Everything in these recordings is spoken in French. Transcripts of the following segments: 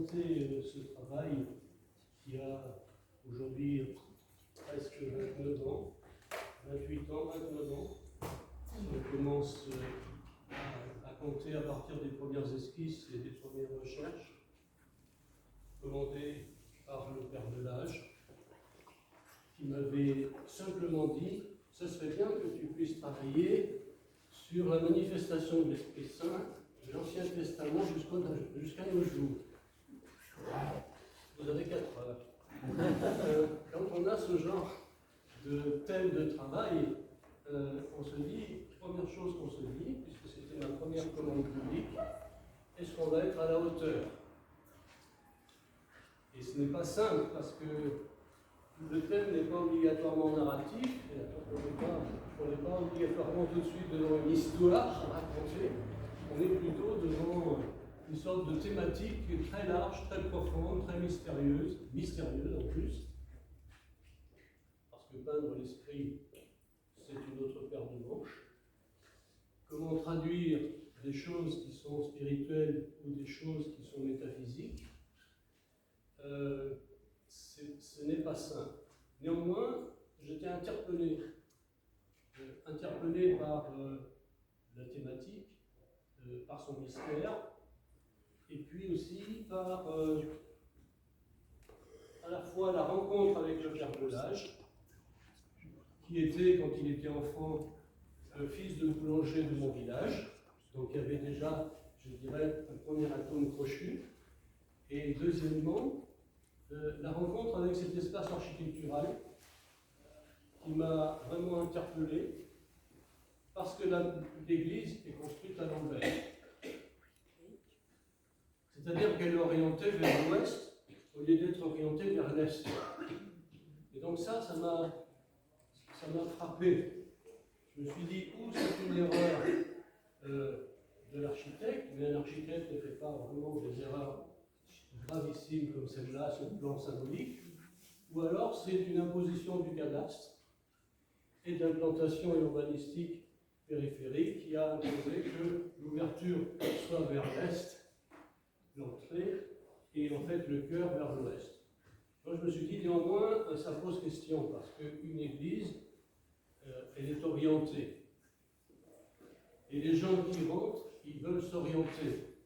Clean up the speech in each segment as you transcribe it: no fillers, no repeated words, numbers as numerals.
présenter ce travail qui a aujourd'hui presque 29 ans, 28 ans, 29 ans. On commence à compter à partir des premières esquisses et des premières recherches, commandées par le père de l'âge, qui m'avait simplement dit « Ce serait bien que tu puisses travailler sur la manifestation de l'Esprit Saint de l'Ancien Testament jusqu'à nos jours. » Vous avez 4 heures. Quand on a ce genre de thème de travail, on se dit, première chose qu'on se dit, puisque c'était ma première commande publique, est-ce qu'on va être à la hauteur? Et ce n'est pas simple, parce que le thème n'est pas obligatoirement narratif, on n'est pas obligatoirement tout de suite devant une histoire à raconter, on est plutôt devant une sorte de thématique très large, très profonde, très mystérieuse en plus, parce que peindre l'esprit, c'est une autre paire de manches. Comment traduire des choses qui sont spirituelles ou des choses qui sont métaphysiques, ce n'est pas simple. Néanmoins, j'étais interpellé par la thématique, par son mystère, et puis aussi par à la fois la rencontre avec le père de l'âge, qui était, quand il était enfant, fils de boulanger de mon village, donc il y avait déjà, je dirais, un premier atome crochu, et deuxièmement, la rencontre avec cet espace architectural qui m'a vraiment interpellé, parce que l'église est construite à l'envers. C'est-à-dire qu'elle est orientée vers l'ouest au lieu d'être orientée vers l'est. Et donc ça m'a frappé. Je me suis dit, ou c'est une erreur de l'architecte, mais un architecte ne fait pas vraiment des erreurs gravissimes comme celle-là sur le plan symbolique, ou alors c'est une imposition du cadastre et d'implantation urbanistique périphérique qui a imposé que l'ouverture soit vers l'est, l'entrée, et en fait le cœur vers l'ouest. Donc je me suis dit, néanmoins, ça pose question, parce qu'une église, elle est orientée. Et les gens qui rentrent, ils veulent s'orienter.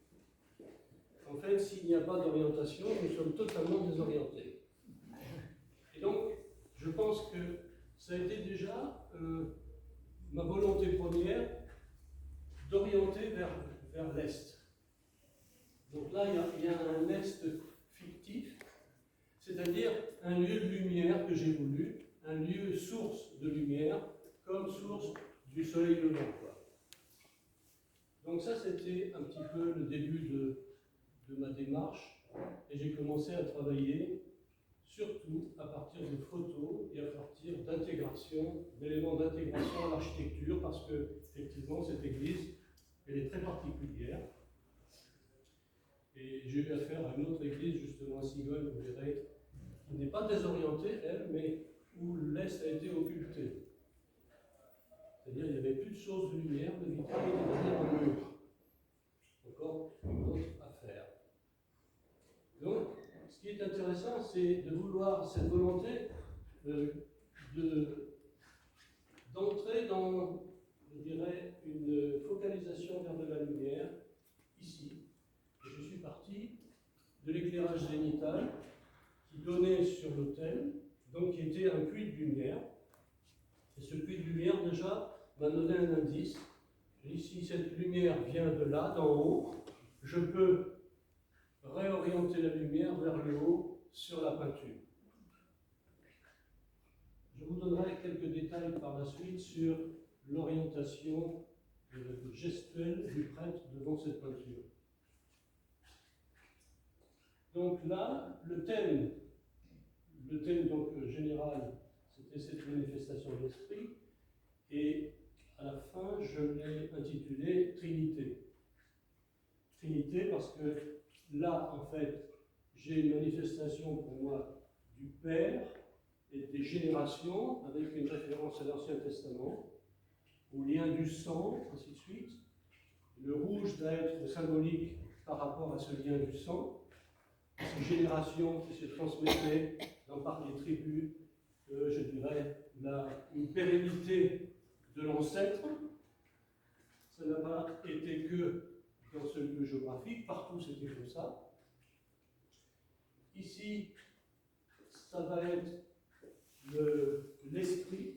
En fait, s'il n'y a pas d'orientation, nous sommes totalement désorientés. Et donc, je pense que ça a été déjà ma volonté première d'orienter vers l'Est. Donc là, il y a un Est fictif, c'est-à-dire un lieu de lumière que j'ai voulu, un lieu source de lumière, comme source du soleil levant, quoi. Donc ça, c'était un petit peu le début de ma démarche, et j'ai commencé à travailler surtout à partir de photos et à partir d'intégration, d'éléments d'intégration à l'architecture, parce que, effectivement, cette église, elle est très particulière. Et j'ai eu affaire à une autre église, justement à Sigol, vous verrez, qui n'est pas désorientée, elle, mais où l'Est a été occulté. C'est-à-dire qu'il n'y avait plus de source de lumière, le vitrail était derrière un mur. Encore une autre affaire. Donc, ce qui est intéressant, c'est de vouloir cette volonté d'entrer dans, je dirais, une focalisation vers de la lumière, ici. Et je suis parti de l'éclairage zénital qui donnait sur l'autel, donc qui était un puits de lumière. Et ce puits de lumière, déjà, m'a donné un indice. Si cette lumière vient de là, d'en haut, je peux réorienter la lumière vers le haut sur la peinture. Je vous donnerai quelques détails par la suite sur l'orientation gestuelle du prêtre devant cette peinture. Donc là, le thème donc, général, c'était cette manifestation de l'esprit, et à la fin, je l'ai intitulé Trinité. Trinité parce que là, en fait, j'ai une manifestation pour moi du Père et des générations, avec une référence à l'Ancien Testament, au lien du sang, ainsi de suite. Le rouge doit être symbolique par rapport à ce lien du sang. ces générations qui se transmettaient par les tribus, je dirais, une pérennité de l'ancêtre. Ça n'a pas été que dans ce lieu géographique, partout c'était comme ça. Ici, ça va être l'esprit.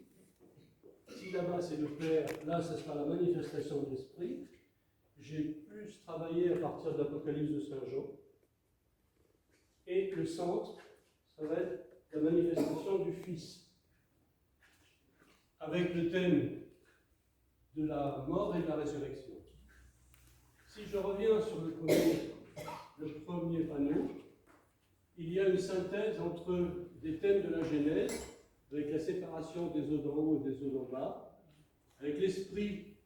Si là-bas c'est le Père, là ça sera la manifestation de l'esprit. J'ai plus travaillé à partir de l'Apocalypse de Saint Jean. Et le centre, ça va être la manifestation du Fils, avec le thème de la mort et de la résurrection. Si je reviens sur le premier panneau, il y a une synthèse entre des thèmes de la Genèse, avec la séparation des eaux d'en haut et des eaux d'en bas, avec l'esprit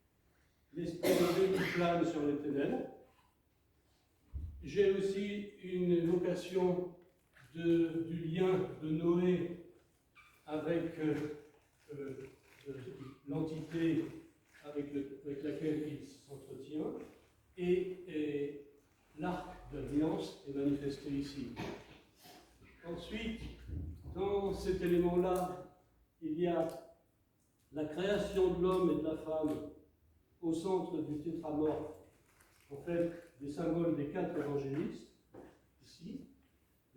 levé qui plane sur les ténèbres. J'ai aussi une évocation du lien de Noé avec l'entité avec laquelle il s'entretient, et l'arc de l'alliance est manifesté ici. Ensuite, dans cet élément-là, il y a la création de l'homme et de la femme au centre du tétramorphe, en fait, des symboles des 4 évangélistes, ici,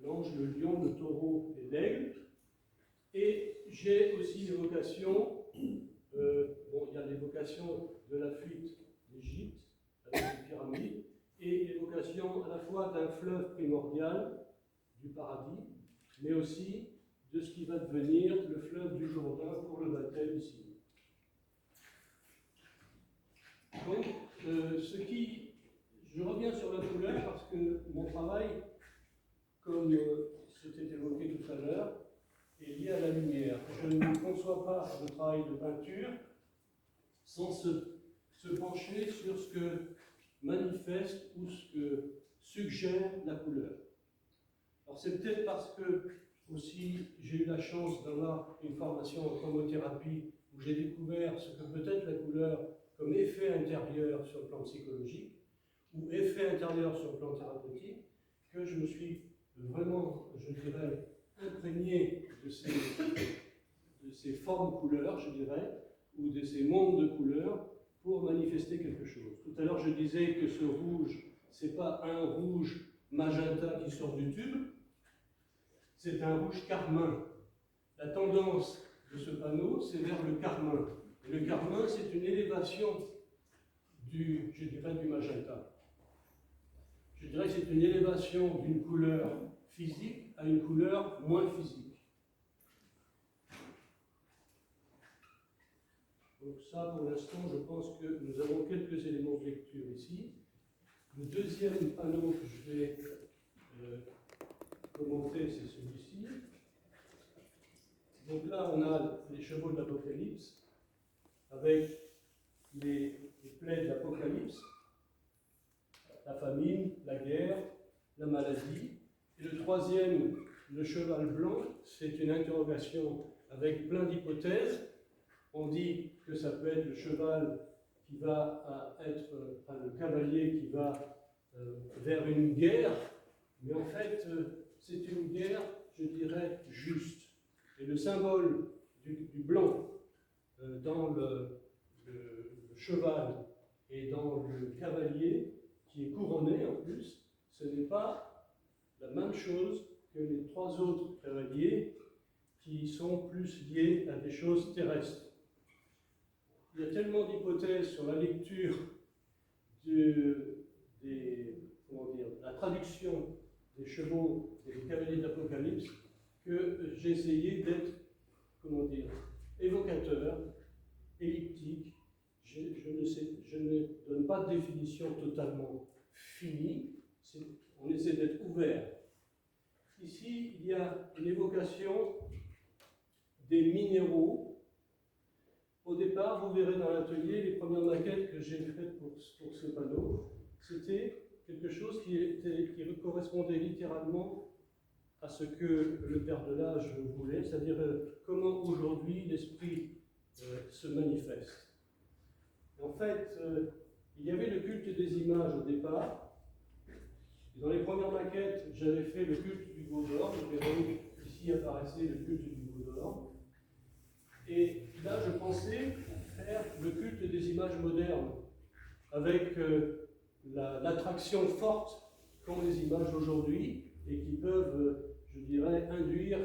l'ange, le lion, le taureau et l'aigle. Et j'ai aussi l'évocation, il y a l'évocation de la fuite d'Égypte, avec les pyramides, et l'évocation à la fois d'un fleuve primordial, du paradis, mais aussi de ce qui va devenir le fleuve du Jourdain pour le baptême ici. Donc, je reviens sur la couleur parce que mon travail, comme c'était évoqué tout à l'heure, est lié à la lumière. Je ne conçois pas le travail de peinture sans se pencher sur ce que manifeste ou ce que suggère la couleur. Alors c'est peut-être parce que aussi j'ai eu la chance d'avoir une formation en chromothérapie où j'ai découvert ce que peut être la couleur comme effet intérieur sur le plan psychologique ou effet intérieur sur le plan thérapeutique, que je me suis vraiment, je dirais, imprégné de ces formes couleurs, je dirais, ou de ces mondes de couleurs pour manifester quelque chose. Tout à l'heure, je disais que ce rouge, ce n'est pas un rouge magenta qui sort du tube, c'est un rouge carmin. La tendance de ce panneau, c'est vers le carmin. Et le carmin, c'est une élévation du magenta. Je dirais que c'est une élévation d'une couleur physique à une couleur moins physique. Donc ça, pour l'instant, je pense que nous avons quelques éléments de lecture ici. Le deuxième panneau que je vais commenter, c'est celui-ci. Donc là, on a les chevaux de l'Apocalypse, avec les plaies de l'Apocalypse, la famine, la guerre, la maladie. Et le troisième, le cheval blanc, c'est une interrogation avec plein d'hypothèses. On dit que ça peut être le cheval qui va être, le cavalier qui va vers une guerre, mais en fait, c'est une guerre, je dirais, juste. Et le symbole du blanc dans le cheval et dans le cavalier, qui est couronné en plus, ce n'est pas la même chose que les 3 autres cavaliers qui sont plus liés à des choses terrestres. Il y a tellement d'hypothèses sur la lecture la traduction des chevaux et des cavaliers d'Apocalypse que j'ai essayé d'être, évocateur, elliptique. Je ne donne pas de définition totalement finie, on essaie d'être ouvert. Ici, il y a une évocation des minéraux. Au départ, vous verrez dans l'atelier, les premières maquettes que j'ai faites pour ce panneau, c'était quelque chose qui correspondait littéralement à ce que le Père de l'âge voulait, c'est-à-dire comment aujourd'hui l'esprit se manifeste. En fait, il y avait le culte des images au départ, Et dans les premières maquettes, j'avais fait le culte du veau d'or, donc ici apparaissait le culte du veau d'or. Et là, je pensais faire le culte des images modernes, avec l'attraction forte qu'ont les images d'aujourd'hui et qui peuvent, je dirais, induire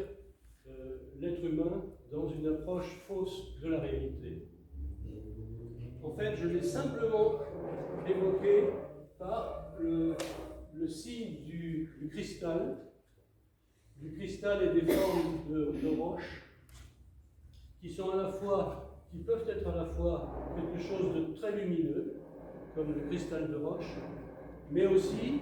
l'être humain dans une approche fausse de la réalité. En fait, je l'ai simplement évoqué par le signe du cristal et des formes de roches, qui peuvent être à la fois quelque chose de très lumineux, comme le cristal de roche, mais aussi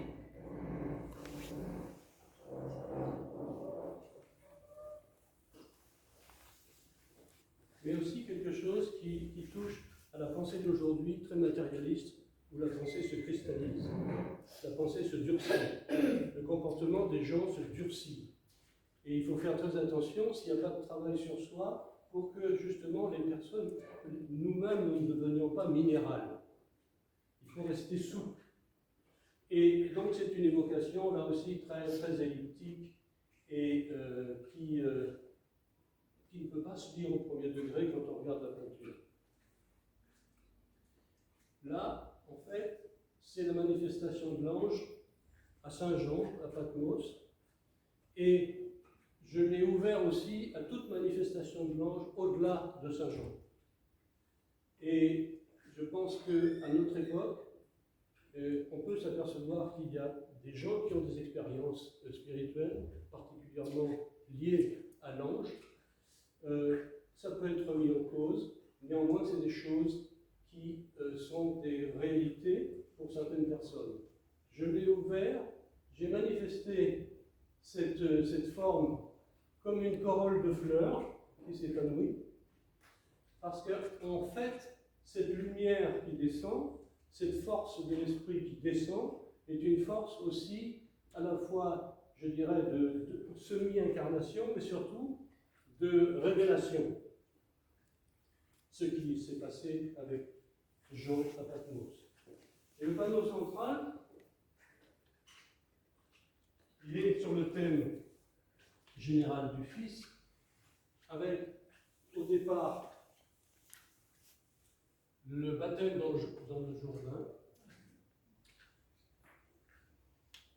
quelque chose qui touche à la pensée d'aujourd'hui, très matérialiste, où la pensée se cristallise, la pensée se durcit, le comportement des gens se durcit. Et il faut faire très attention s'il n'y a pas de travail sur soi pour que justement les personnes, nous-mêmes, nous ne devenions pas minérales. Il faut rester souple. Et donc c'est une évocation là aussi très, très elliptique et qui ne peut pas se lire au premier degré quand on regarde la peinture. Là, en fait, c'est la manifestation de l'ange à Saint-Jean, à Patmos, et je l'ai ouvert aussi à toute manifestation de l'ange au-delà de Saint-Jean. Et je pense qu'à notre époque, on peut s'apercevoir qu'il y a des gens qui ont des expériences spirituelles, particulièrement liées à l'ange. Ça peut être mis en cause, néanmoins c'est des choses qui sont des réalités pour certaines personnes. Je l'ai ouvert, j'ai manifesté cette forme comme une corolle de fleurs qui s'épanouit, parce qu'en fait, cette lumière qui descend, cette force de l'esprit qui descend, est une force aussi à la fois, je dirais, de semi-incarnation, mais surtout de révélation. Ce qui s'est passé avec Jean à Patmos. Et le panneau central, il est sur le thème général du Fils, avec au départ le baptême dans le Jourdain,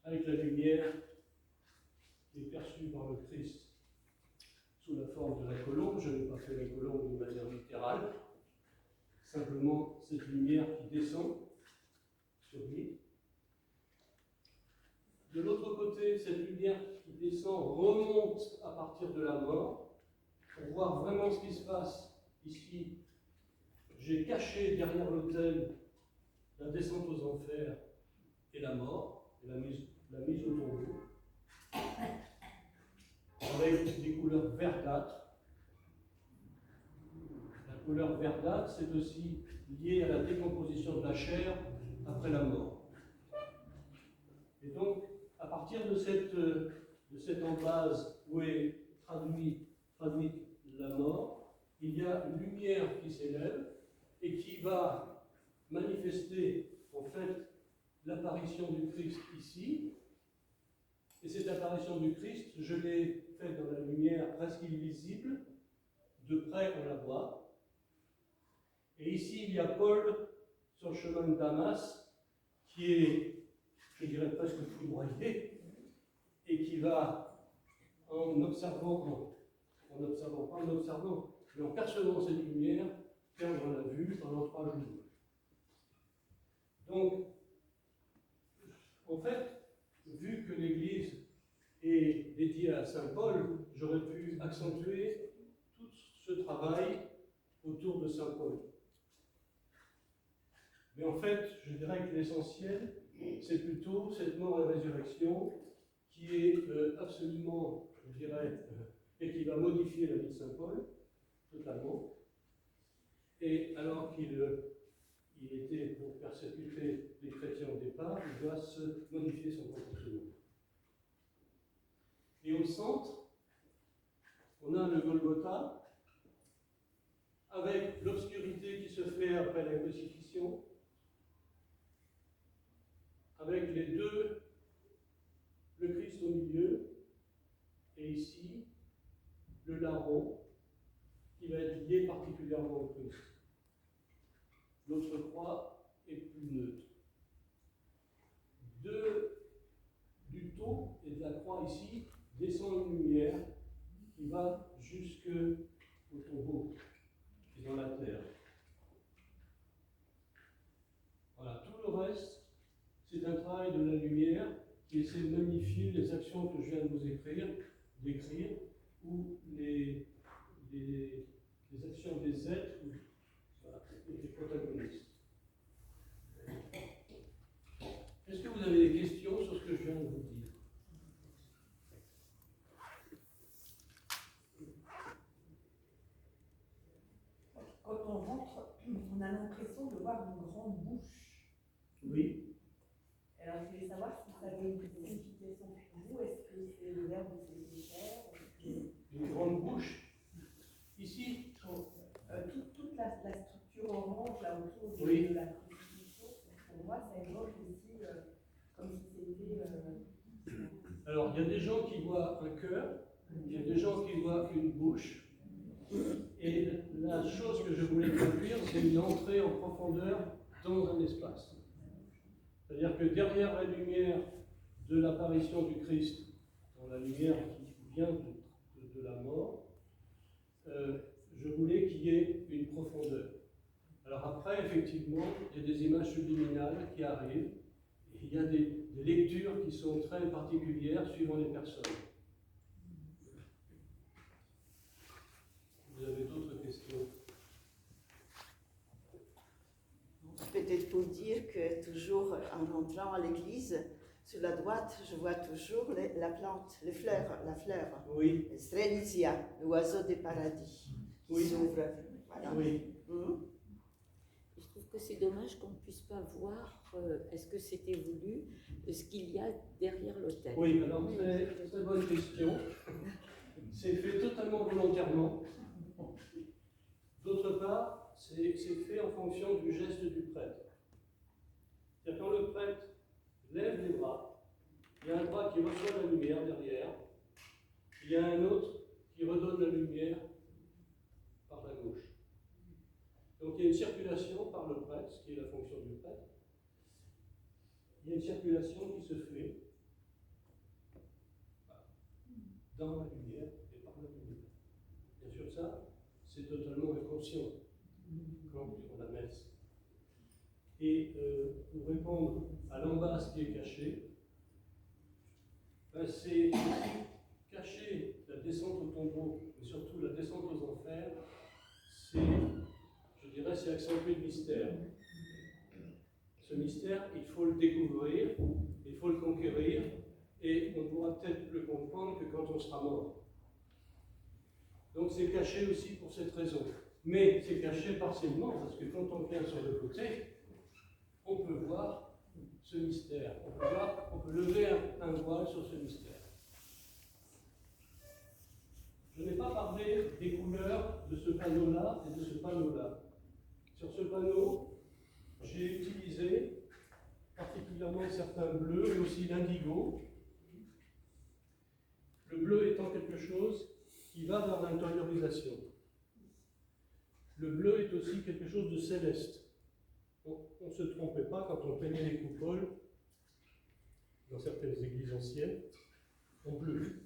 avec la lumière qui est perçue par le Christ sous la forme de la colombe. Je n'ai pas fait la colombe d'une manière littérale, simplement cette lumière qui descend sur lui. De l'autre côté, cette lumière qui descend remonte à partir de la mort, pour voir vraiment ce qui se passe ici. J'ai caché derrière l'autel la descente aux enfers et la mort, et la mise au tombeau, avec des couleurs verdâtres. La couleur verdâtre, c'est aussi lié à la décomposition de la chair après la mort. Et donc, à partir de cette emphase où est traduite la mort, il y a une lumière qui s'élève et qui va manifester en fait l'apparition du Christ ici. Et cette apparition du Christ, je l'ai faite dans la lumière presque invisible, de près on la voit. Et ici il y a Paul sur le chemin de Damas, qui est, je dirais presque foudroyé, et qui va, en percevant cette lumière, perdre la vue pendant 3 jours. Donc, en fait, vu que l'Église est dédiée à Saint Paul, j'aurais pu accentuer tout ce travail autour de Saint Paul. Mais en fait, je dirais que l'essentiel, c'est plutôt cette mort et résurrection qui est absolument, je dirais, et qui va modifier la vie de Saint Paul, totalement. Et alors qu'il était pour persécuter les chrétiens au départ, il doit se modifier son comportement. Et au centre, on a le Golgotha, avec l'obscurité qui se fait après la crucifixion, avec les deux le larron, qui va être lié particulièrement au Christ. L'autre croix est plus neutre. Du taux et de la croix ici descend une lumière qui va jusque au tombeau et dans la terre. Voilà, tout le reste, c'est un travail de la lumière qui essaie de magnifier les actions que je viens de vous décrire, ou les actions des êtres, voilà, et des protagonistes. Est-ce que vous avez des questions sur ce que je viens de vous dire? Quand on rentre, on a l'impression de voir une grande bouche. Oui. Alors, je voulais savoir si ça avait une signification pour vous. Est-ce que c'est le verbe de Saint-Pierre? Une grande bouche. Ici, toute la structure orange là autour de, oui, de la crucifixion, pour moi, ça évoque aussi comme si c'était. Alors, il y a des gens qui voient un cœur, il y a des gens qui voient une bouche. Et la chose que je voulais traduire, c'est une entrée en profondeur dans un espace. C'est-à-dire que derrière la lumière de l'apparition du Christ, dans la lumière qui vient de la mort, je voulais qu'il y ait une profondeur. Alors après, effectivement, il y a des images subliminales qui arrivent, et il y a des lectures qui sont très particulières suivant les personnes. Vous avez d'autres questions? Peut-être pour dire que toujours en entrant à l'église, sur la droite, je vois toujours la plante, les fleurs, la fleur. Oui. Strelitzia, l'oiseau des paradis, qui Oui. s'ouvre. Voilà. Oui. Je trouve que c'est dommage qu'on ne puisse pas voir, est-ce que c'était voulu, ce qu'il y a derrière l'autel. Oui, alors très bonne question. C'est fait totalement volontairement. D'autre part, c'est fait en fonction du geste du prêtre. C'est-à-dire quand le prêtre lève les bras, il y a un bras qui reçoit la lumière derrière, il y a un autre qui redonne la lumière par la gauche. Donc il y a une circulation par le prêtre, ce qui est la fonction du prêtre. Il y a une circulation qui se fait dans la lumière et par la lumière. Bien sûr, ça, c'est totalement inconscient quand on font la messe. Et pour répondre à l'ambasse qui est cachée, c'est cacher la descente au tombeau, mais surtout la descente aux enfers, je dirais, c'est accentuer le mystère. Ce mystère, il faut le découvrir, il faut le conquérir, et on pourra peut-être le comprendre que quand on sera mort. Donc c'est caché aussi pour cette raison. Mais c'est caché partiellement, parce que quand on vient sur le côté, on peut voir ce mystère. On peut lever un voile sur ce mystère. Je n'ai pas parlé des couleurs de ce panneau-là et de ce panneau-là. Sur ce panneau, j'ai utilisé particulièrement certains bleus, mais aussi l'indigo. Le bleu étant quelque chose qui va vers l'intériorisation. Le bleu est aussi quelque chose de céleste. On ne se trompait pas quand on peignait les coupoles dans certaines églises anciennes en bleu.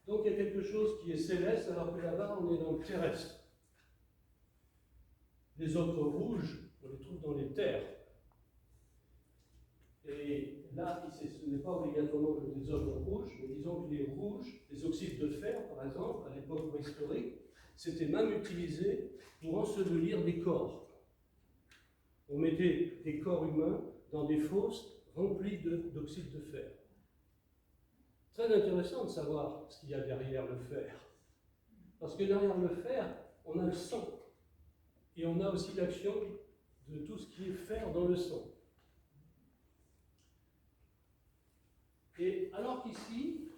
Donc il y a quelque chose qui est céleste, alors que là-bas on est dans le terrestre. Les autres rouges, on les trouve dans les terres. Et là, ce n'est pas obligatoirement des œuvres rouges, mais disons que les rouges, les oxydes de fer, par exemple, à l'époque préhistorique, c'était même utilisé pour ensevelir des corps. On mettait des corps humains dans des fosses remplies d'oxyde de fer. Très intéressant de savoir ce qu'il y a derrière le fer. Parce que derrière le fer, on a le sang. Et on a aussi l'action de tout ce qui est fer dans le sang. Et alors qu'ici,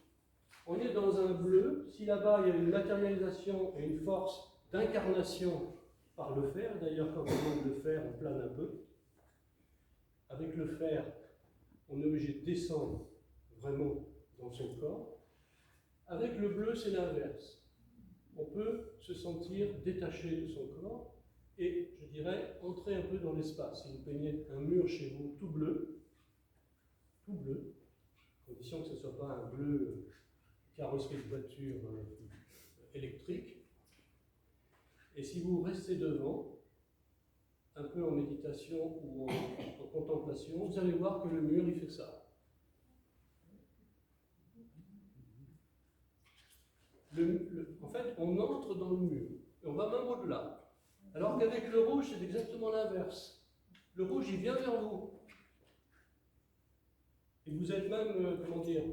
on est dans un bleu, si là-bas il y a une matérialisation et une force d'incarnation par le fer, d'ailleurs quand on manque de fer, on plane un peu. Avec le fer, on est obligé de descendre vraiment dans son corps. Avec le bleu, c'est l'inverse. On peut se sentir détaché de son corps et, je dirais, entrer un peu dans l'espace. Si vous peignez un mur chez vous tout bleu, condition que ce ne soit pas un bleu carrosserie de voiture électrique, et si vous restez devant, un peu en méditation ou en contemplation, vous allez voir que le mur, il fait ça. En fait, on entre dans le mur, et on va même au-delà. Alors qu'avec le rouge, c'est exactement l'inverse. Le rouge, il vient vers vous. Et vous êtes même, comment dire,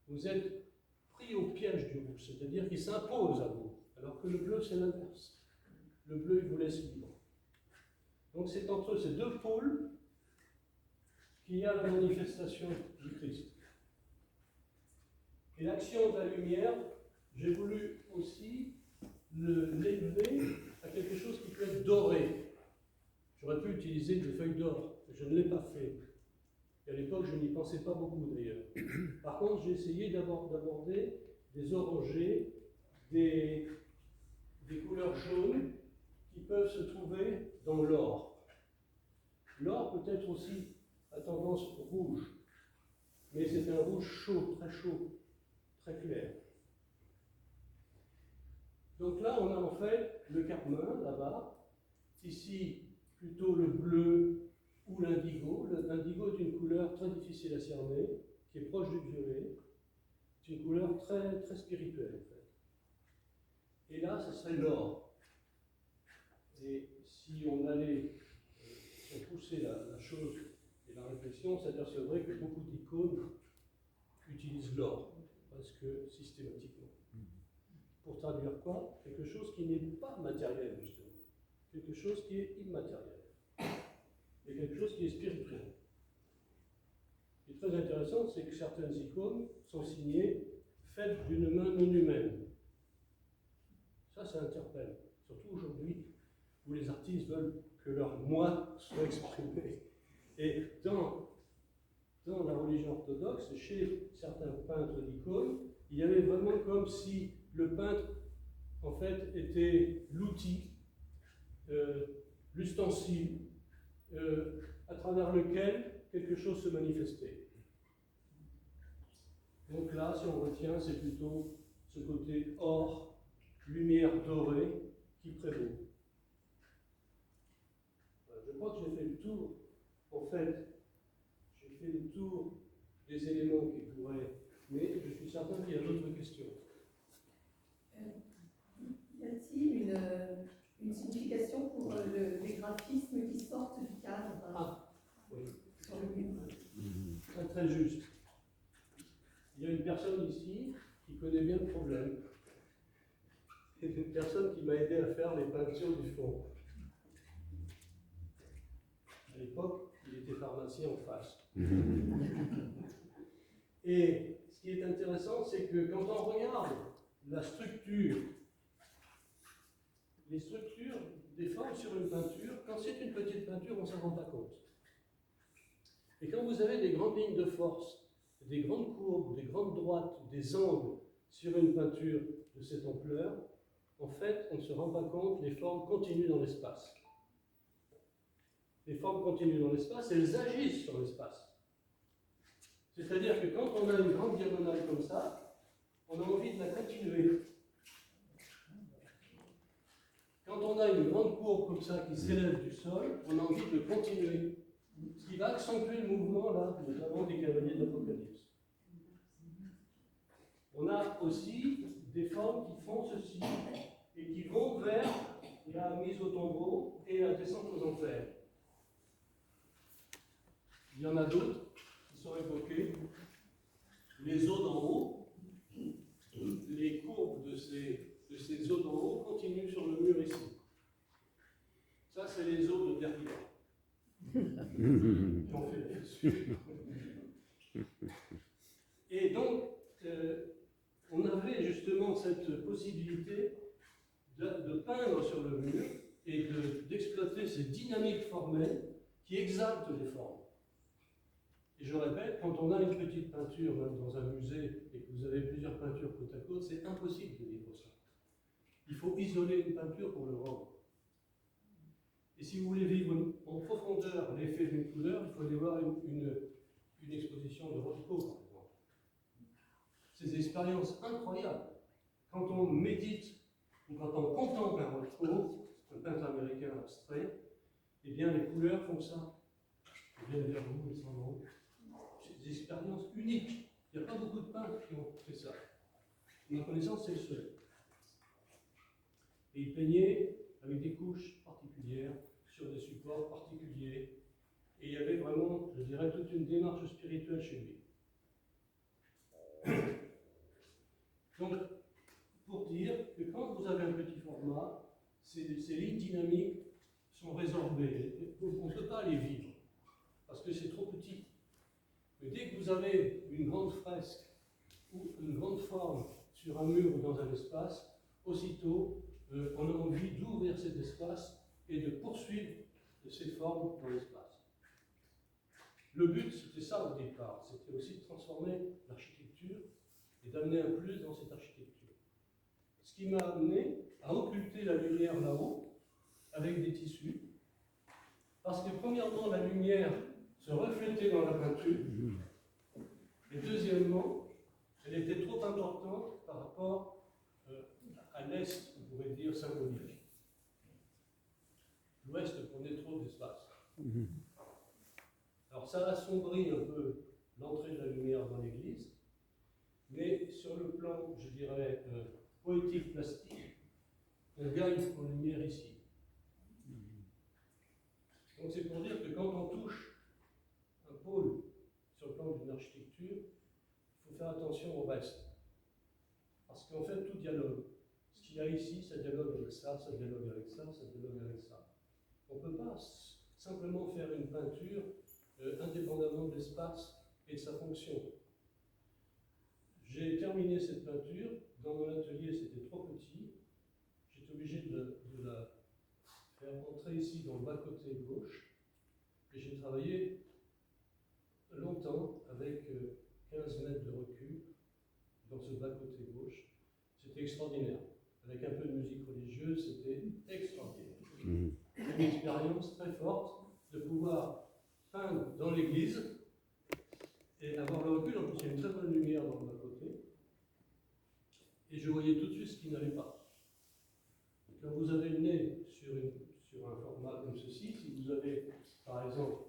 vous êtes pris au piège du rouge, c'est-à-dire qu'il s'impose à vous, alors que le bleu, c'est l'inverse. Le bleu, il vous laisse libre. Donc c'est entre ces deux pôles qu'il y a la manifestation du Christ. Et l'action de la lumière, j'ai voulu aussi l'élever à quelque chose qui peut être doré. J'aurais pu utiliser des feuilles d'or, mais je ne l'ai pas fait. Et à l'époque, je n'y pensais pas beaucoup d'ailleurs. Par contre, j'ai essayé d'aborder des orangés, des couleurs jaunes qui peuvent se trouver dans l'or. L'or peut être aussi à tendance rouge, mais c'est un rouge chaud, très clair. Donc là, on a en fait le carmin, là-bas, ici plutôt le bleu ou l'indigo. L'indigo est une couleur très difficile à cerner, qui est proche du violet. C'est une couleur très, très spirituelle, en fait. Et là, ce serait l'or. Et si on allait, si on poussait la chose et la réflexion, on s'apercevrait que beaucoup d'icônes utilisent l'or, presque systématiquement. Pour traduire quoi? Quelque chose qui n'est pas matériel, justement. Quelque chose qui est immatériel. Et quelque chose qui est spirituel. Ce qui est très intéressant, c'est que certaines icônes sont signées faites d'une main non humaine. Ça interpelle. Surtout aujourd'hui, où les artistes veulent que leur moi soit exprimé. Et dans la religion orthodoxe, chez certains peintres d'icônes, il y avait vraiment comme si le peintre, en fait, était l'outil, l'ustensile, à travers lequel quelque chose se manifestait. Donc là, si on retient, c'est plutôt ce côté or, lumière dorée, qui prévaut. Je crois que j'ai fait le tour, en fait, j'ai fait le tour des éléments qui pourraient, mais je suis certain qu'il y a d'autres questions. Y a-t-il une signification pour les graphismes qui sortent du cadre Oui. sur le mur? Très très juste. Il y a une personne ici qui connaît bien le problème. C'est une personne qui m'a aidé à faire les peintures du fond. À l'époque, il était pharmacien en face. Et ce qui est intéressant, c'est que quand on regarde la structure, les structures des formes sur une peinture, quand c'est une petite peinture, on ne s'en rend pas compte. Et quand vous avez des grandes lignes de force, des grandes courbes, des grandes droites, des angles sur une peinture de cette ampleur, en fait, on ne se rend pas compte, les formes continuent dans l'espace. Les formes continuent dans l'espace, elles agissent sur l'espace. C'est-à-dire que quand on a une grande diagonale comme ça, on a envie de la continuer. Quand on a une grande courbe comme ça qui s'élève du sol, on a envie de continuer. Ce qui va accentuer le mouvement, là, notamment des cavaliers de l'Apocalypse. On a aussi des formes qui font ceci et qui vont vers la mise au tombeau et la descente aux enfers. Il y en a d'autres qui sont évoquées. Les eaux d'en haut, les courbes de ces eaux d'en haut continuent sur le mur ici. Ça, c'est les eaux de Derrida. On fait bien sûr. Et donc, on avait justement cette possibilité de peindre sur le mur et d'exploiter ces dynamiques formelles qui exaltent les formes. Et je répète, quand on a une petite peinture, même dans un musée, et que vous avez plusieurs peintures côte à côte, c'est impossible de vivre ça. Il faut isoler une peinture pour le rendre. Et si vous voulez vivre en profondeur l'effet d'une couleur, il faut aller voir une exposition de Rothko, par exemple. Ces expériences incroyables. Quand on médite ou quand on contemple un Rothko, un peintre américain abstrait, eh bien les couleurs font ça. Elles viennent vers vous, elles s'en vont. C'est des expériences uniques. Il n'y a pas beaucoup de peintres qui ont fait ça. À ma connaissance, c'est le seul. Et il peignait avec des couches particulières, sur des supports particuliers. Et il y avait vraiment, je dirais, toute une démarche spirituelle chez lui. Donc, pour dire que quand vous avez un petit format, ces lignes dynamiques sont résorbées. On ne peut pas les vivre, parce que c'est trop petit. Mais dès que vous avez une grande fresque ou une grande forme sur un mur ou dans un espace, aussitôt, on a envie d'ouvrir cet espace et de poursuivre ces formes dans l'espace. Le but, c'était ça au départ, c'était aussi de transformer l'architecture et d'amener un plus dans cette architecture. Ce qui m'a amené à occulter la lumière là-haut avec des tissus, parce que premièrement, la lumière se reflétait dans la peinture, et deuxièmement, elle était trop importante par rapport à l'Est, on pourrait dire, symbolique. L'Ouest prenait trop d'espace. Alors ça assombrit un peu l'entrée de la lumière dans l'église, mais sur le plan, je dirais, poétique, plastique, on gagne en lumière ici. Donc c'est pour dire que quand on touche un pôle sur le plan d'une architecture, il faut faire attention au reste. Parce qu'en fait, tout dialogue. Ce qu'il y a ici, ça dialogue avec ça, ça dialogue avec ça, ça dialogue avec ça. On ne peut pas simplement faire une peinture indépendamment de l'espace et de sa fonction. J'ai terminé cette peinture, dans mon atelier c'était trop petit, j'étais obligé de la faire entrer ici dans le bas-côté gauche, et j'ai travaillé longtemps avec 15 mètres de recul dans ce bas-côté gauche. C'était extraordinaire. Avec un peu de musique religieuse, c'était extraordinaire. Une expérience très forte de pouvoir peindre dans l'église et avoir le recul. En plus, il y a une très bonne lumière dans le bas-côté. Et je voyais tout de suite ce qui n'allait pas. Quand vous avez le nez sur un format comme ceci, si vous avez, par exemple,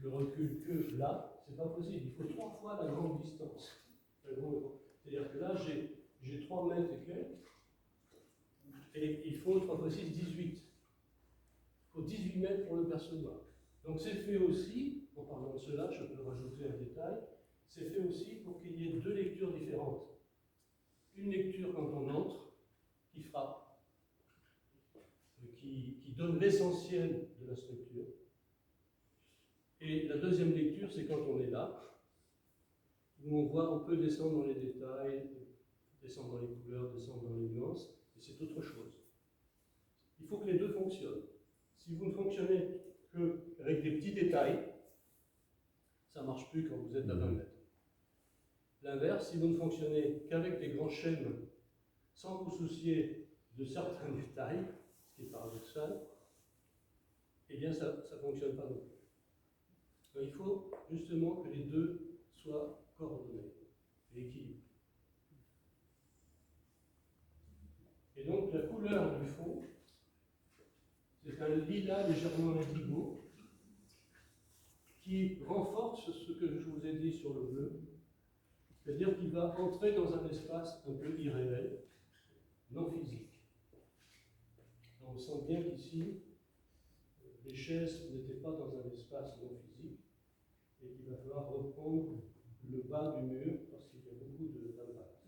le recul que là, c'est pas possible. Il faut 3 fois la grande distance. C'est-à-dire que là, j'ai 3 mètres et quelques, et il faut 3 fois 6, 18. Il faut 18 mètres pour le percevoir. Donc c'est fait aussi, en parlant de cela, je peux rajouter un détail, c'est fait aussi pour qu'il y ait 2 lectures différentes. Une lecture quand on entre, qui frappe, qui donne l'essentiel de la structure. Et la deuxième lecture, c'est quand on est là, où on peut descendre dans les détails, descendre dans les couleurs, descendre dans les nuances, et c'est autre chose. Il faut que les deux fonctionnent. Si vous ne fonctionnez qu'avec des petits détails, ça ne marche plus quand vous êtes à 20 mètres. L'inverse, si vous ne fonctionnez qu'avec des grands schèmes, sans vous soucier de certains détails, ce qui est paradoxal, eh bien ça ne fonctionne pas non plus. Donc, il faut justement que les deux soient coordonnés et équilibrés. Et donc la couleur du fond, c'est un lilas légèrement indigo qui renforce ce que je vous ai dit sur le bleu, c'est-à-dire qu'il va entrer dans un espace un peu irréel, non physique. On sent bien qu'ici, les chaises n'étaient pas dans un espace non physique et qu'il va falloir reprendre le bas du mur parce qu'il y a beaucoup d'impact.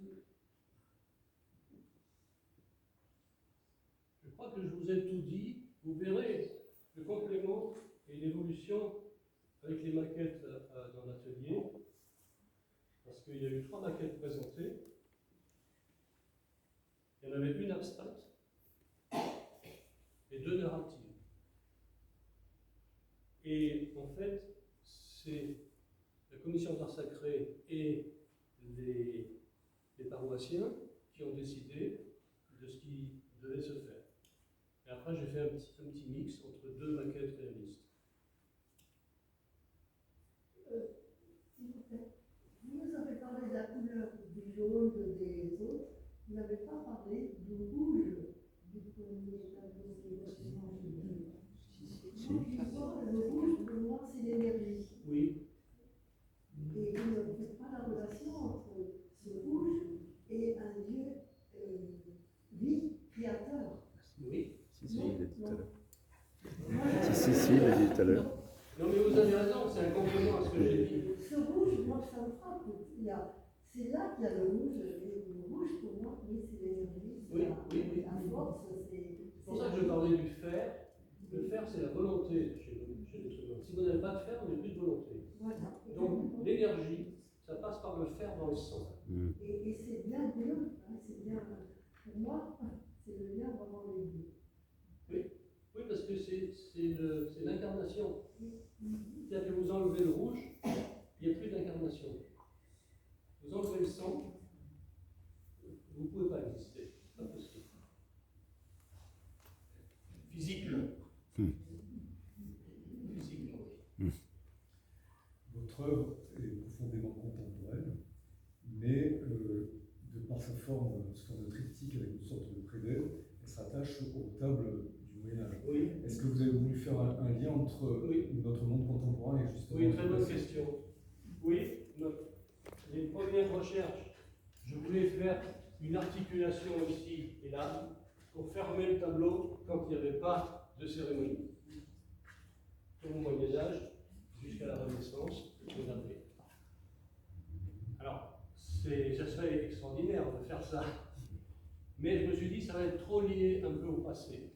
Je crois que je vous ai tout dit. Vous verrez le complément et l'évolution avec les maquettes dans l'atelier, parce qu'il y a eu 3 maquettes présentées. Il y en avait une abstraite et 2 narratives. Et en fait, c'est commission d'art sacré et les paroissiens qui ont décidé de ce qui devait se faire. Et après, j'ai fait un petit mix entre deux maquettes réalistes. S'il vous plaît, vous avez parlé de la couleur du jaune des autres, vous n'avez pas parlé du rouge du premier tableau qui est vraiment joli. Moi, je vois le rouge, pour moi, c'est l'énergie. Oui, Et vous ne faites pas la relation entre ce rouge et un Dieu vie, créateur. oui. Si, il l'a dit tout à l'heure. Moi, Si, il l'a dit tout à l'heure. Non, mais vous avez raison, c'est un complément à ce que j'ai dit. ce rouge, moi, ça me frappe. C'est là qu'il y a le rouge. Et le rouge, pour moi, oui, c'est l'énergie. Oui, oui. La force, c'est. C'est pour ça que je parlais du fer. Le fer, c'est la volonté chez l'être humain. Si vous n'avez pas de fer, vous n'avez plus de volonté. Voilà. Donc, l'énergie, ça passe par le fer dans le sang. Et c'est bien bleu, hein, c'est bien, pour moi, c'est le lien vraiment les deux. Oui, parce que c'est l'incarnation. C'est-à-dire que vous enlevez le rouge, il n'y a plus d'incarnation. Vous enlevez le sang, vous ne pouvez pas exister. C'est pas possible. Physiquement. Physiquement, oui. Votre œuvre est profondément contemporaine, mais de par sa forme de triptyque avec une sorte de prédelle, elle se rattache aux tables du Moyen-Âge. Oui. Est-ce que vous avez voulu faire un lien entre notre monde contemporain et justement... Oui, très bonne question. Oui, les premières recherches, je voulais faire une articulation ici et là pour fermer le tableau quand il n'y avait pas de cérémonie. Au Moyen-Âge jusqu'à la Renaissance, on avait. Alors, ça serait extraordinaire de faire ça, mais je me suis dit ça va être trop lié un peu au passé.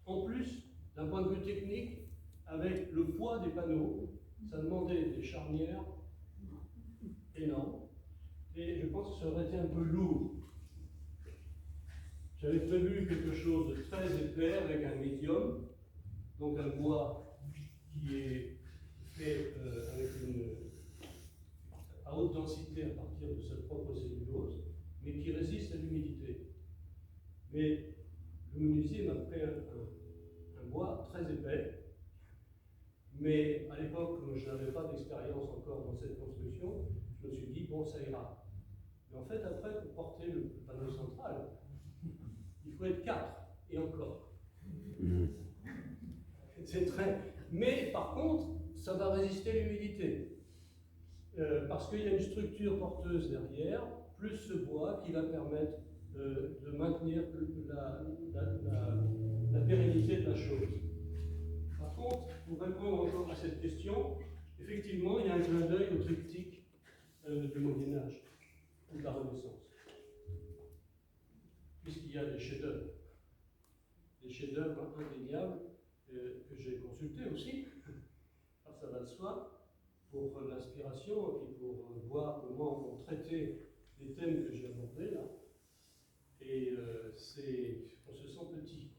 En plus, d'un point de vue technique, avec le poids des panneaux, ça demandait des charnières énormes, et je pense que ça aurait été un peu lourd. J'avais prévu quelque chose de très épais avec un médium, donc un bois qui est fait avec à haute densité à partir de sa propre cellulose, mais qui résiste à l'humidité. Mais le menuisier m'a pris un bois très épais, mais à l'époque, comme je n'avais pas d'expérience encore dans cette construction, je me suis dit, bon, ça ira. Mais en fait, après, pour porter le panneau central, il faut être 4, et encore. C'est très... Mais par contre, ça va résister à l'humidité. Parce qu'il y a une structure porteuse derrière, plus ce bois qui va permettre de maintenir la pérennité de la chose. Par contre, pour répondre encore à cette question, effectivement, il y a un clin d'œil au triptyque du Moyen-Âge ou de la Renaissance. Puisqu'il y a des chefs-d'œuvre. Des chefs-d'œuvre indéniables que j'ai consultés aussi, ça va de soi, pour l'inspiration et puis pour voir comment on traitait les thèmes que j'ai abordés là. Et on se sent petit.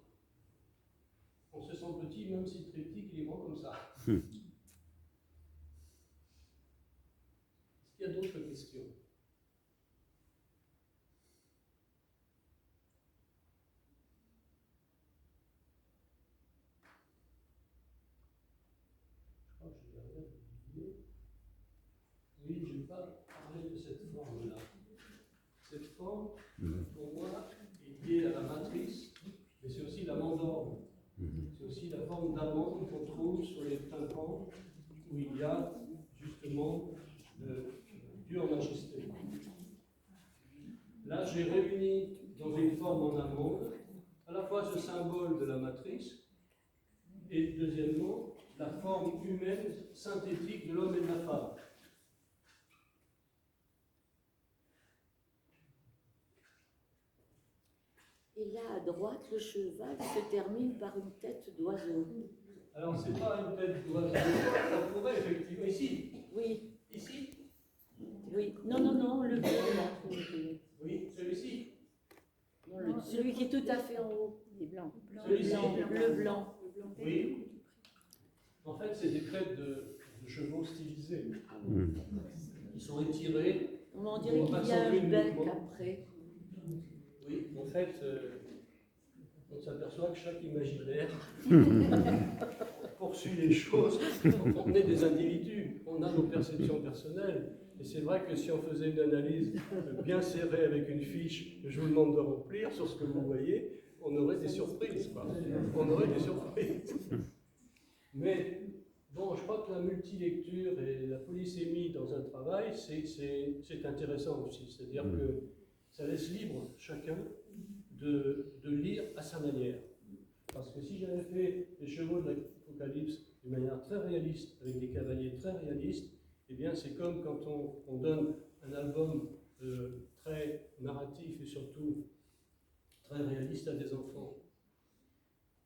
On se sent petit même si le triptyque il est grand comme ça. Est-ce qu'il y a d'autres questions? Je crois que je vais rien oublier. Oui, je n'ai pas parlé de cette forme-là. Cette forme, pour moi, est liée à la matrice, mais c'est aussi la mandorle. C'est aussi la forme d'amande qu'on trouve sur les tympans, où il y a justement Dieu en majesté. Là, j'ai réuni dans une forme en amande, à la fois ce symbole de la matrice, et deuxièmement, la forme humaine synthétique de l'homme et de la femme. Et là, à droite, le cheval se termine par une tête d'oiseau. Alors, c'est pas une tête d'oiseau, ça pourrait effectivement. Ici. Oui. Ici. Oui. Non, le bleu, là. Oui, celui-ci. Non, celui qui est tout à fait en haut. Les blancs. Celui-ci. Le blanc. Oui. En fait, c'est des crêpes de chevaux stylisés. Mm. Ils sont étirés. On dirait On qu'il y a rassemble un bec uniquement. après. Oui, en fait, on s'aperçoit que chaque imaginaire poursuit les choses. On est des individus, on a nos perceptions personnelles. Et c'est vrai que si on faisait une analyse bien serrée avec une fiche que je vous demande de remplir sur ce que vous voyez, on aurait des surprises, quoi. On aurait des surprises. Mais bon, je crois que la multilecture et la polysémie dans un travail, c'est intéressant aussi. C'est-à-dire que ça laisse libre chacun de lire à sa manière. Parce que si j'avais fait les chevaux de l'Apocalypse d'une manière très réaliste, avec des cavaliers très réalistes, eh bien c'est comme quand on donne un album très narratif et surtout très réaliste à des enfants.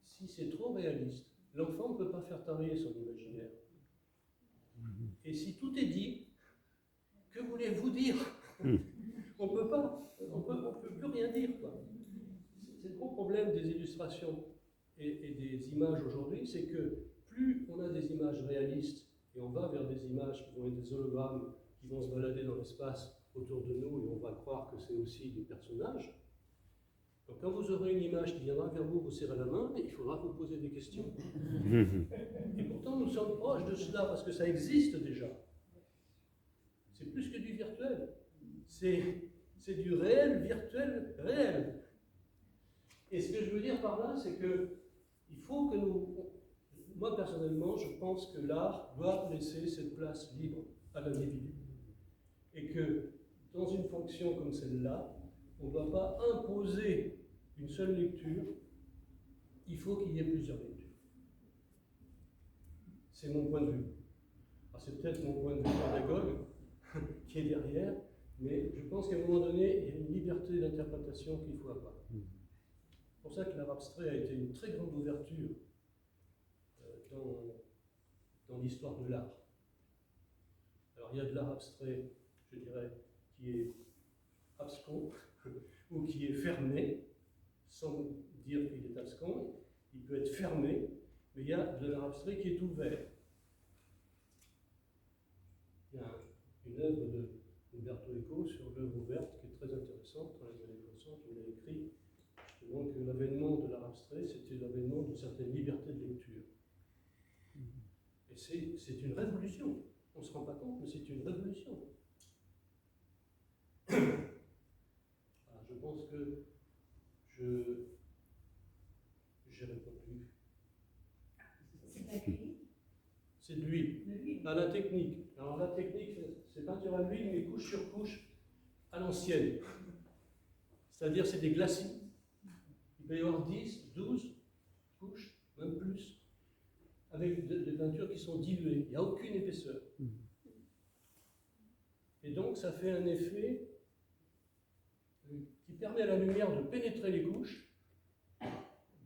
Si c'est trop réaliste, l'enfant ne peut pas faire travailler son imaginaire. Et si tout est dit, que voulez-vous dire? On ne peut pas, on peut plus rien dire, quoi. C'est le gros problème des illustrations et des images aujourd'hui, c'est que plus on a des images réalistes et on va vers des images qui vont être des hologrammes, qui vont se balader dans l'espace autour de nous et on va croire que c'est aussi des personnages. Donc quand vous aurez une image qui viendra vers vous, vous serrez la main, il faudra vous poser des questions. Et pourtant nous sommes proches de cela parce que ça existe déjà. C'est plus que du virtuel. C'est du réel, virtuel, réel. Et ce que je veux dire par là, c'est que il faut que moi personnellement, je pense que l'art doit laisser cette place libre à l'individu. Et que dans une fonction comme celle-là, on ne doit pas imposer une seule lecture, il faut qu'il y ait plusieurs lectures. C'est mon point de vue. Alors c'est peut-être mon point de vue pédagogue qui est derrière, mais je pense qu'à un moment donné, il y a une liberté d'interprétation qu'il faut avoir. C'est pour ça que l'art abstrait a été une très grande ouverture dans l'histoire de l'art. Alors il y a de l'art abstrait, je dirais, qui est abscon, ou qui est fermé, sans dire qu'il est abscon, il peut être fermé, mais il y a de l'art abstrait qui est ouvert. Il y a une œuvre de Umberto Eco sur l'œuvre ouverte qui est très intéressante dans les années 60, il a écrit donc l'avènement de l'art abstrait, c'était l'avènement d'une certaine liberté de lecture. Et c'est une révolution. On ne se rend pas compte, mais c'est une révolution. Alors, je pense que j'ai répondu. C'est écrit. C'est de l'huile. À la technique. Alors la technique, c'est peinture à l'huile, mais couche sur couche à l'ancienne. C'est-à-dire c'est des glacis. Il peut y avoir 10, 12 couches, même plus, avec des peintures qui sont diluées. Il n'y a aucune épaisseur. Et donc ça fait un effet qui permet à la lumière de pénétrer les couches,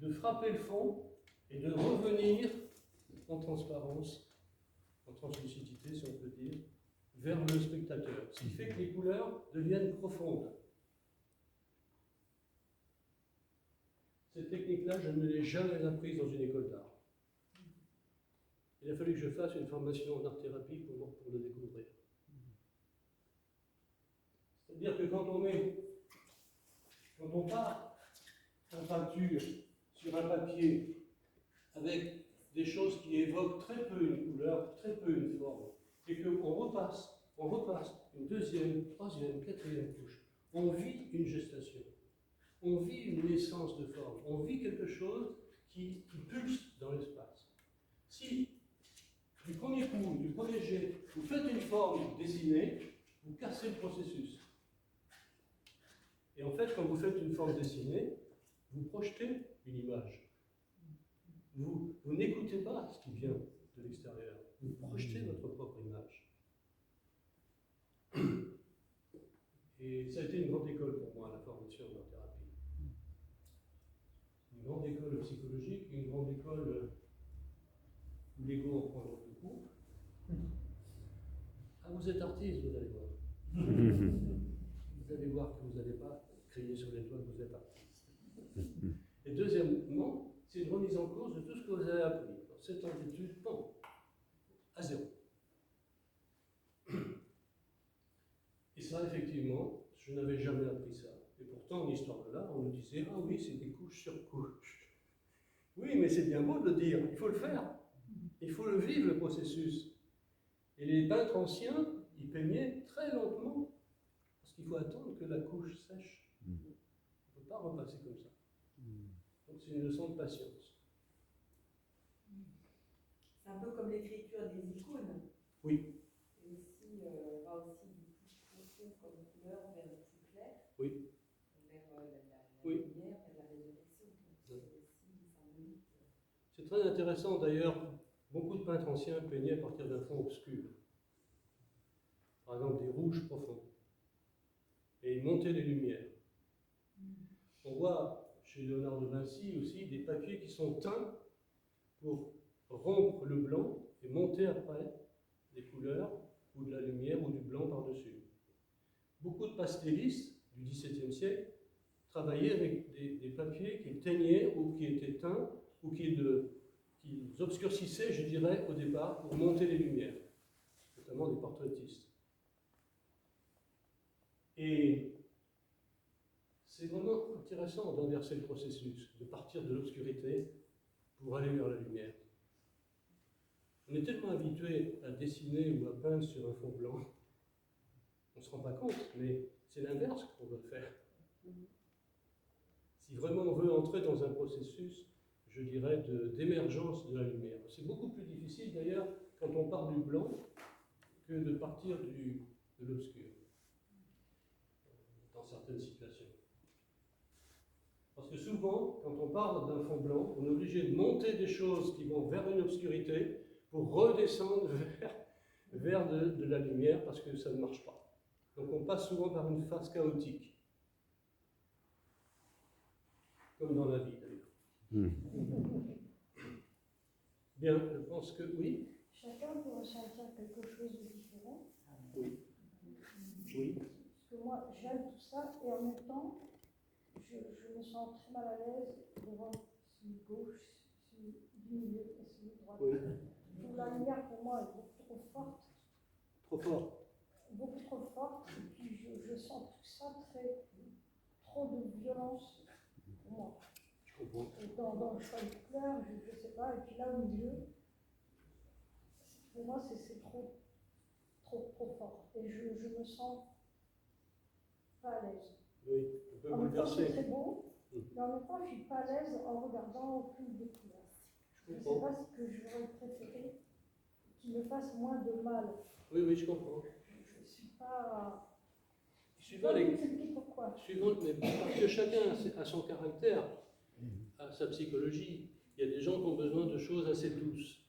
de frapper le fond et de revenir en transparence, en translucidité si on peut dire, vers le spectateur. Ce qui fait que les couleurs deviennent profondes. Cette technique-là, je ne l'ai jamais apprise dans une école d'art. Il a fallu que je fasse une formation en art-thérapie pour le découvrir. C'est-à-dire que quand on part en peinture sur un papier avec des choses qui évoquent très peu une couleur, très peu une forme, et qu'on repasse une deuxième, troisième, quatrième couche, on vit une gestation. On vit une naissance de forme, on vit quelque chose qui pulse dans l'espace. Si, du premier coup, du premier jet, vous faites une forme dessinée, vous cassez le processus. Et en fait, quand vous faites une forme dessinée, vous projetez une image. Vous n'écoutez pas ce qui vient de l'extérieur, vous projetez votre propre image. Et ça a été une grande école pour moi, la formation de l'art-thérapie. Une grande école psychologique, une grande école où l'ego en prend beaucoup. Ah, vous êtes artiste, vous allez voir. Vous allez voir que vous n'allez pas crier sur les toits que vous êtes artiste. Et deuxièmement, c'est une remise en cause de tout ce que vous avez appris. Dans 7 ans d'études, bon, à zéro. Je n'avais jamais appris ça. Et pourtant, en histoire de l'art, on nous disait, ah oui, c'est des couches sur couches. Oui, mais c'est bien beau de le dire, il faut le faire. Il faut le vivre, le processus. Et les peintres anciens, ils peignaient très lentement, parce qu'il faut attendre que la couche sèche. On ne peut pas repasser comme ça. Donc c'est une leçon de patience. C'est un peu comme l'écriture des icônes. Oui. Et aussi, va aussi du plus profond comme couleur vers le plus clair. Oui. Vers la Oui. lumière et la résurrection. Donc c'est aussi symbolique. C'est très intéressant d'ailleurs, beaucoup de peintres anciens peignaient à partir d'un fond obscur. Par exemple des rouges profonds. Et ils montaient les lumières. On voit chez Léonard de Vinci aussi des papiers qui sont teints pour rompre le blanc et monter après des couleurs ou de la lumière ou du blanc par-dessus. Beaucoup de pastellistes du XVIIe siècle travaillaient avec des papiers qui teignaient ou qui étaient teints ou qui obscurcissaient, je dirais, au départ pour monter les lumières, notamment des portraitistes. Et c'est vraiment intéressant d'inverser le processus, de partir de l'obscurité pour aller vers la lumière. On est tellement habitué à dessiner ou à peindre sur un fond blanc, on ne se rend pas compte, mais c'est l'inverse qu'on veut faire. Si vraiment on veut entrer dans un processus, je dirais, d'émergence de la lumière. C'est beaucoup plus difficile d'ailleurs quand on part du blanc que de partir de l'obscur, dans certaines situations. Parce que souvent, quand on part d'un fond blanc, on est obligé de monter des choses qui vont vers une obscurité pour redescendre vers de la lumière parce que ça ne marche pas. Donc on passe souvent par une phase chaotique. Comme dans la vie d'ailleurs. Bien, je pense que oui. Chacun peut ressentir quelque chose de différent. Oui. Oui. Parce que moi, j'aime tout ça et en même temps, je me sens très mal à l'aise devant celui de gauche, celui du milieu et celui de droite. Oui. La lumière pour moi est beaucoup trop forte. Trop fort. Beaucoup trop forte. Et puis je sens tout ça trop de violence pour moi. Je comprends. Et dans le choix de couleurs, je ne sais pas. Et puis là au milieu, pour moi c'est trop fort. Et je me sens pas à l'aise. Oui, on peut En même temps, c'est bouleverser. très beau, mais en même temps, je ne suis pas à l'aise en regardant aucune des couleurs. Je Je ne sais comprends. pas ce que j'aurais préféré qui me fasse moins de mal. Oui, oui, je comprends. Je ne suis pas. Suivant Je les, vais expliquer pourquoi. mais parce que chacun a son caractère, a sa psychologie. Il y a des gens qui ont besoin de choses assez douces.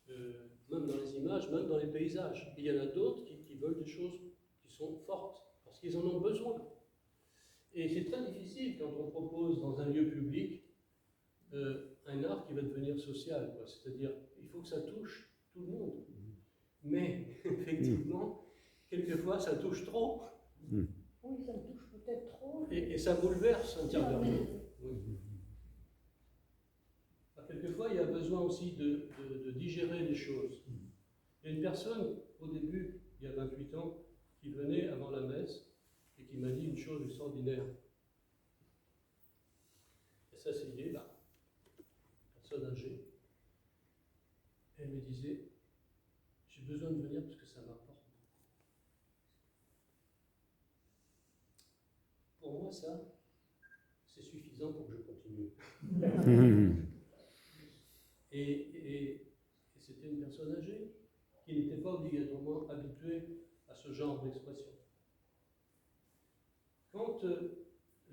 Même dans les images, même dans les paysages. Et il y en a d'autres qui veulent des choses qui sont fortes, parce qu'ils en ont besoin. Et c'est très difficile quand on propose dans un lieu public un art qui va devenir social. C'est-à-dire, il faut que ça touche tout le monde. Mais, effectivement, quelquefois, ça touche trop. Oui, ça me touche peut-être trop. Et ça bouleverse intérieurement. Oui. Quelquefois, il y a besoin aussi de digérer les choses. Il y a une personne, au début, il y a 28 ans, qui venait avant la messe et qui m'a dit une chose extraordinaire. Elle s'asseyait là, personne âgée. Elle me disait, j'ai besoin de venir parce que ça m'apporte. Pour moi, ça, c'est suffisant pour que je continue. Et c'était une personne âgée qui n'était pas obligatoirement habituée à ce genre d'expression. Quand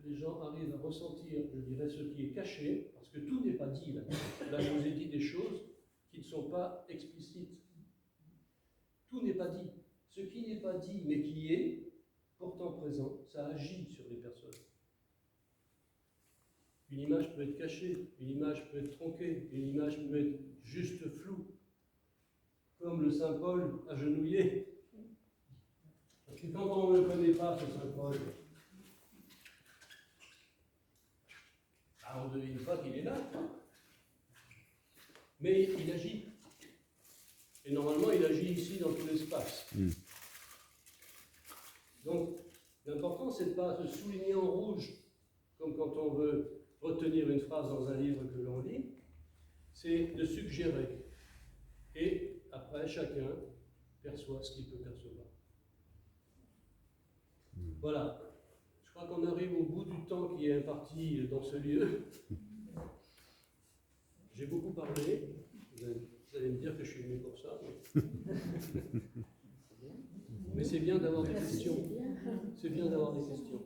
les gens arrivent à ressentir, je dirais, ce qui est caché, parce que tout n'est pas dit là. Là, je vous ai dit des choses qui ne sont pas explicites. Tout n'est pas dit. Ce qui n'est pas dit, mais qui est pourtant présent, ça agit sur les personnes. Une image peut être cachée, une image peut être tronquée, une image peut être juste floue, comme le Saint Paul agenouillé. Parce que quand on ne le connaît pas, ce Saint Paul, on ne devine pas qu'il est là. Mais il agit. Et normalement, il agit ici dans tout l'espace. Donc, L'important, c'est de ne pas se souligner en rouge, comme quand on veut retenir une phrase dans un livre que l'on lit, c'est de suggérer. Et après, chacun perçoit ce qu'il peut percevoir. Voilà. Je crois qu'on arrive au bout du temps qui est imparti dans ce lieu. J'ai beaucoup parlé. Vous allez me dire que je suis venu pour ça. Mais c'est bien d'avoir des questions. C'est bien d'avoir des questions.